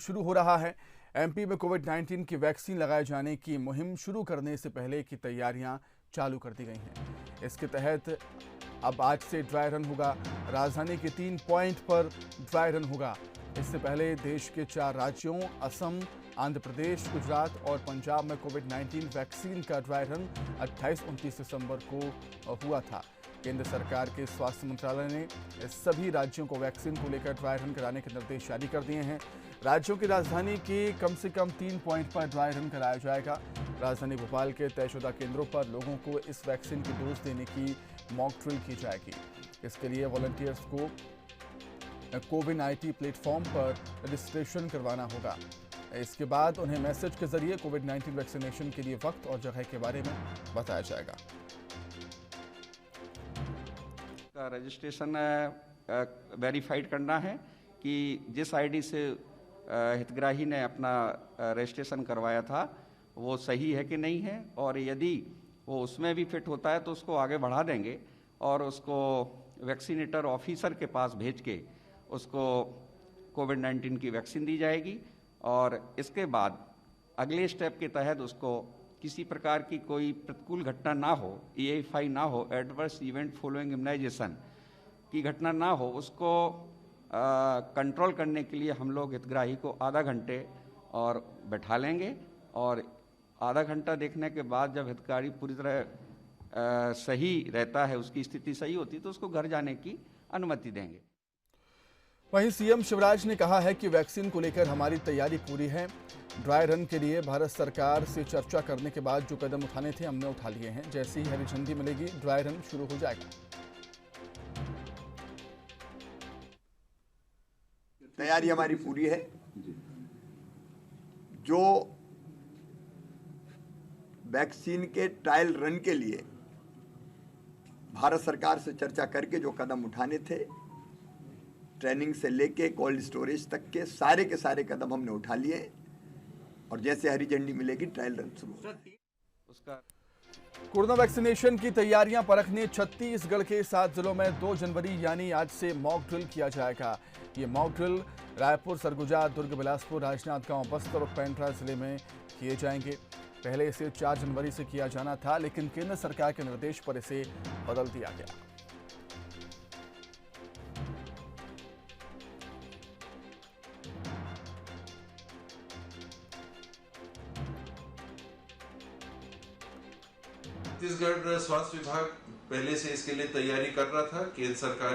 शुरू हो रहा है। एमपी में कोविड-19 की वैक्सीन लगाए जाने की मुहिम शुरू करने से पहले की तैयारियां चालू कर दी गई हैं। इसके तहत अब आज से ड्राई रन होगा। राजधानी के 3 पॉइंट पर ड्राई रन होगा। इससे पहले देश के 4 राज्यों असम, आंध्र प्रदेश, गुजरात और पंजाब में कोविड-19 वैक्सीन का ड्राई रन 28-29 दिसंबर को हुआ था। केंद्र सरकार के स्वास्थ्य मंत्रालय ने सभी राज्यों को वैक्सीन को लेकर ड्राई रन कराने के निर्देश जारी कर दिए हैं। राज्यों की राजधानी के कम से कम 3 पॉइंट पर ड्राई रन कराया जाएगा। राजधानी भोपाल के तयशुदा केंद्रों पर लोगों को इस वैक्सीन की डोज देने की मॉक ड्रिल की जाएगी। इसके लिए वॉलंटियर्स को कोविन IT प्लेटफॉर्म पर रजिस्ट्रेशन करवाना होगा। इसके बाद उन्हें मैसेज के जरिए कोविड-19 वैक्सीनेशन के लिए वक्त और जगह के बारे में बताया जाएगा। रजिस्ट्रेशन वेरीफाइड करना है कि जिस आईडी से हितग्राही ने अपना रजिस्ट्रेशन करवाया था वो सही है कि नहीं है, और यदि वो उसमें भी फिट होता है तो उसको आगे बढ़ा देंगे और उसको वैक्सीनेटर ऑफिसर के पास भेज के उसको कोविड-19 की वैक्सीन दी जाएगी। और इसके बाद अगले स्टेप के तहत उसको किसी प्रकार की कोई प्रतिकूल घटना ना हो, EFI ना हो, एडवर्स इवेंट फॉलोइंग इम्यूनाइजेशन की घटना ना हो, उसको कंट्रोल करने के लिए हम लोग हितग्राही को आधा घंटे और बैठा लेंगे, और आधा घंटा देखने के बाद जब हितग्राही पूरी तरह सही रहता है, उसकी स्थिति सही होती है, तो उसको घर जाने की अनुमति देंगे। वहीं सीएम शिवराज ने कहा है कि वैक्सीन को लेकर हमारी तैयारी पूरी है। ड्राई रन के लिए भारत सरकार से चर्चा करने के बाद जो कदम उठाने थे हमने उठा लिए हैं। जैसे ही हरी झंडी मिलेगी ड्राई रन शुरू हो जाएगा। तैयारी हमारी पूरी है। जो वैक्सीन के ट्रायल रन के लिए भारत सरकार से चर्चा करके जो कदम उठाने थे, ट्रेनिंग से लेके कोल्ड स्टोरेज तक के सारे कदम हमने उठा लिए, और जैसे हरी झंडी मिलेगी ट्रायल रन शुरू होगा। कोरोना वैक्सीनेशन की तैयारियां परखने छत्तीसगढ़ के 7 जिलों में 2 जनवरी यानी आज से मॉक ड्रिल किया जाएगा। ये मॉक ड्रिल रायपुर, सरगुजा, दुर्ग, बिलासपुर, राजनांदगांव, बस्तर और पेंड्रा जिले में किए जाएंगे। पहले इसे 4 जनवरी से किया जाना था, लेकिन केंद्र सरकार के निर्देश पर इसे बदल दिया गया। छत्तीसगढ़ स्वास्थ्य विभाग पहले से इसके लिए तैयारी कर रहा था। केंद्र सरकार